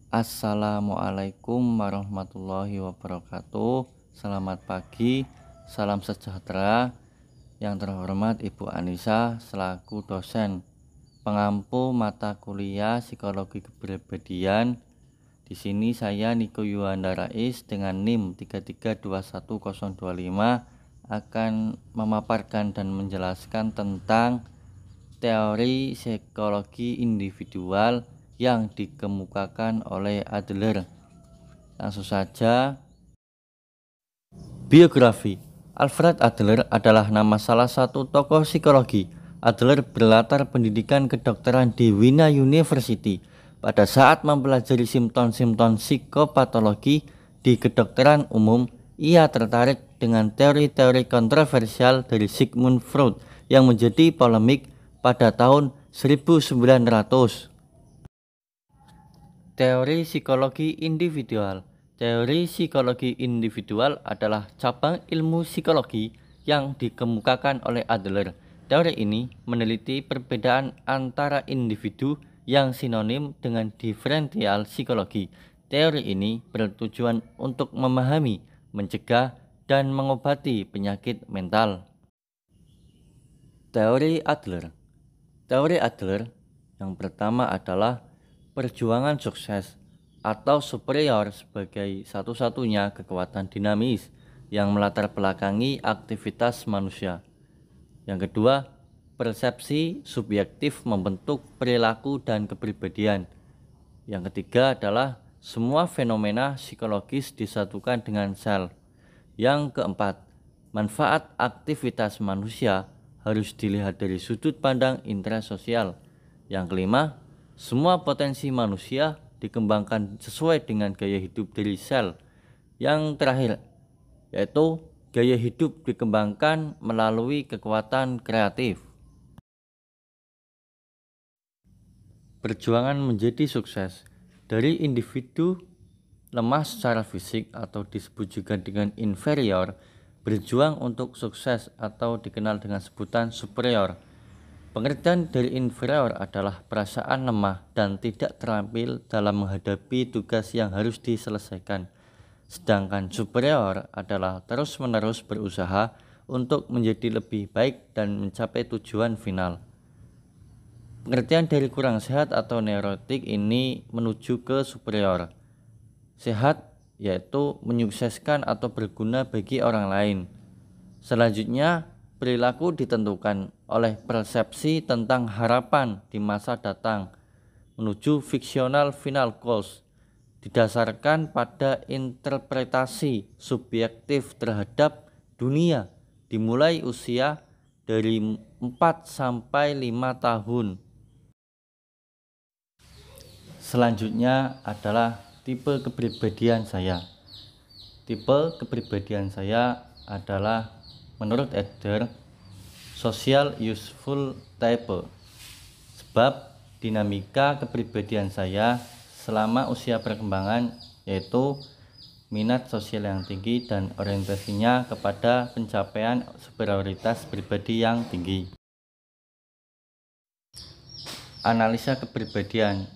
Assalamualaikum warahmatullahi wabarakatuh. Selamat pagi, salam sejahtera. Yang terhormat Ibu Anissa selaku dosen pengampu mata kuliah Psikologi Kepribadian. Di sini saya Niko Yuhanda Rais dengan NIM 3321025 akan memaparkan dan menjelaskan tentang teori psikologi individual yang dikemukakan oleh Adler. Langsung saja. Biografi. Alfred Adler adalah nama salah satu tokoh psikologi. Adler berlatar pendidikan kedokteran di Wina University. Pada saat mempelajari simptom-simptom psikopatologi di kedokteran umum, ia tertarik dengan teori-teori kontroversial dari Sigmund Freud yang menjadi polemik pada tahun 1900. Teori psikologi individual. Teori psikologi individual adalah cabang ilmu psikologi yang dikemukakan oleh Adler. Teori ini meneliti perbedaan antara individu yang sinonim dengan diferensial psikologi. Teori ini bertujuan untuk memahami, mencegah, dan mengobati penyakit mental. Teori Adler. Teori Adler yang pertama adalah perjuangan sukses atau superior sebagai satu-satunya kekuatan dinamis yang melatar belakangi aktivitas manusia. Yang kedua, persepsi subjektif membentuk perilaku dan kepribadian. Yang ketiga adalah semua fenomena psikologis disatukan dengan sel. Yang keempat, manfaat aktivitas manusia harus dilihat dari sudut pandang intrasosial. Yang kelima, semua potensi manusia dikembangkan sesuai dengan gaya hidup dari sel. Yang terakhir, yaitu gaya hidup dikembangkan melalui kekuatan kreatif. Perjuangan menjadi sukses. Dari individu lemah secara fisik atau disebut juga dengan inferior, berjuang untuk sukses atau dikenal dengan sebutan superior. Pengertian dari inferior adalah perasaan lemah dan tidak terampil dalam menghadapi tugas yang harus diselesaikan. Sedangkan superior adalah terus-menerus berusaha untuk menjadi lebih baik dan mencapai tujuan final. Pengertian dari kurang sehat atau neurotik ini menuju ke superior. Sehat yaitu menyukseskan atau berguna bagi orang lain. Selanjutnya, perilaku ditentukan oleh persepsi tentang harapan di masa datang menuju fictional final goals, didasarkan pada interpretasi subjektif terhadap dunia dimulai usia dari 4 sampai 5 tahun. Selanjutnya adalah tipe kepribadian saya. Tipe kepribadian saya adalah menurut Adler social useful type, sebab dinamika kepribadian saya selama usia perkembangan yaitu minat sosial yang tinggi dan orientasinya kepada pencapaian superioritas pribadi yang tinggi. Analisa kepribadian.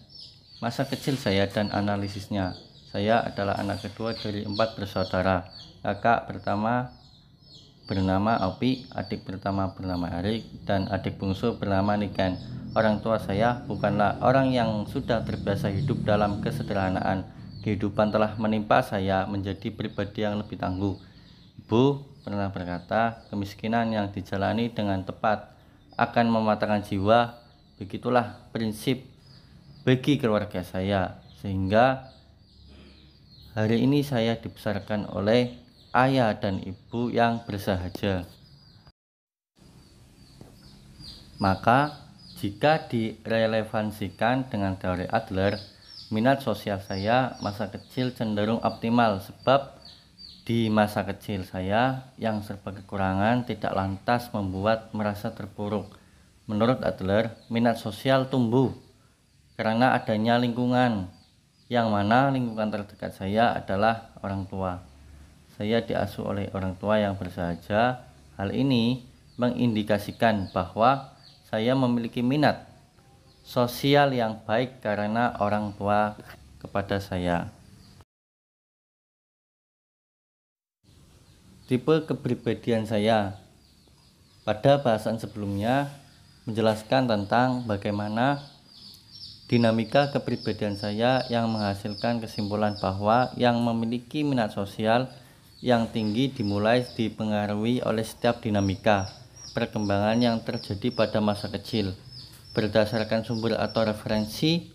Masa kecil saya dan analisisnya. Saya adalah anak kedua dari 4 bersaudara. Kakak pertama bernama Opi, adik pertama bernama Arik, dan adik bungsu bernama Niken. Orang tua saya bukanlah orang yang sudah terbiasa hidup dalam kesederhanaan. Kehidupan telah menimpa saya menjadi pribadi yang lebih tangguh. Ibu pernah berkata, kemiskinan yang dijalani dengan tepat akan mematahkan jiwa. Begitulah prinsip bagi keluarga saya, sehingga hari ini saya dibesarkan oleh ayah dan ibu yang bersahaja. Maka jika direlevansikan dengan teori Adler, minat sosial saya masa kecil cenderung optimal, sebab di masa kecil saya yang serba kekurangan tidak lantas membuat merasa terpuruk. Menurut Adler, minat sosial tumbuh karena adanya lingkungan, yang mana lingkungan terdekat saya adalah orang tua. Saya diasuh oleh orang tua yang bersahaja. Hal ini mengindikasikan bahwa saya memiliki minat sosial yang baik karena orang tua kepada saya. Tipe kepribadian saya. Pada bahasan sebelumnya menjelaskan tentang bagaimana dinamika kepribadian saya yang menghasilkan kesimpulan bahwa yang memiliki minat sosial yang tinggi dimulai dipengaruhi oleh setiap dinamika perkembangan yang terjadi pada masa kecil. Berdasarkan sumber atau referensi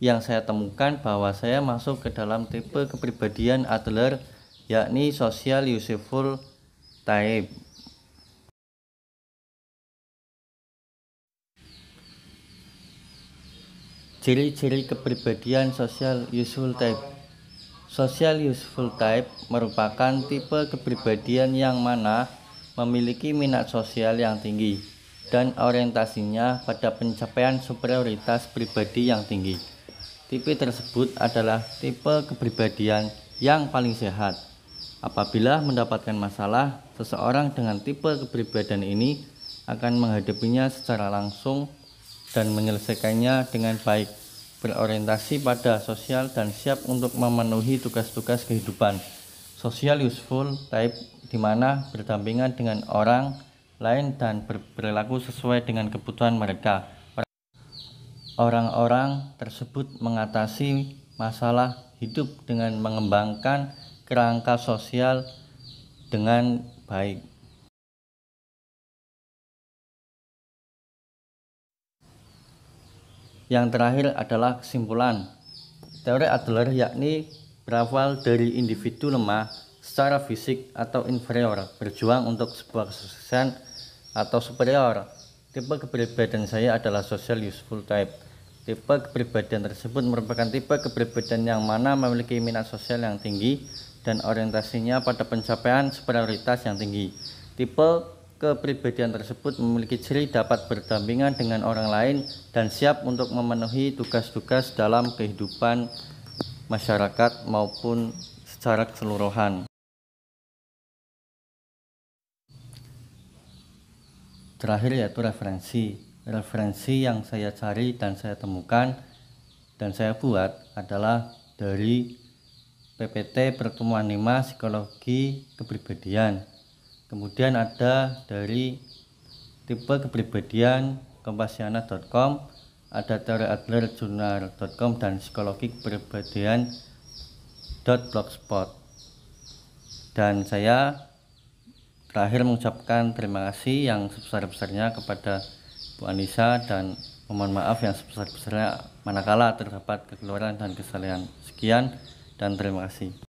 yang saya temukan bahwa saya masuk ke dalam tipe kepribadian Adler, yakni social useful type. Ciri-ciri kepribadian social useful type. Social useful type merupakan tipe kepribadian yang mana memiliki minat sosial yang tinggi dan orientasinya pada pencapaian superioritas pribadi yang tinggi. Tipe tersebut adalah tipe kepribadian yang paling sehat. Apabila mendapatkan masalah, seseorang dengan tipe kepribadian ini akan menghadapinya secara langsung dan menyelesaikannya dengan baik, berorientasi pada sosial dan siap untuk memenuhi tugas-tugas kehidupan. Social useful type di mana berdampingan dengan orang lain dan berperilaku sesuai dengan kebutuhan mereka. Orang-orang tersebut mengatasi masalah hidup dengan mengembangkan kerangka sosial dengan baik. Yang terakhir adalah kesimpulan. Teori Adler yakni berawal dari individu lemah secara fisik atau inferior berjuang untuk sebuah kesuksesan atau superior. Tipe kepribadian saya adalah social useful type. Tipe kepribadian tersebut merupakan tipe kepribadian yang mana memiliki minat sosial yang tinggi dan orientasinya pada pencapaian superioritas yang tinggi. Tipe kepribadian tersebut memiliki ciri dapat berdampingan dengan orang lain dan siap untuk memenuhi tugas-tugas dalam kehidupan masyarakat maupun secara keseluruhan. Terakhir yaitu referensi yang saya cari dan saya temukan dan saya buat adalah dari PPT Pertemuan 5 Psikologi Kepribadian. Kemudian ada dari tipe kepribadian Kompasiana.com, ada teori Adler Journal.com dan psikologi kepribadian.blogspot. Dan saya terakhir mengucapkan terima kasih yang sebesar-besarnya kepada Bu Anissa dan mohon maaf yang sebesar-besarnya manakala terdapat kekeliruan dan kesalahan. Sekian dan terima kasih.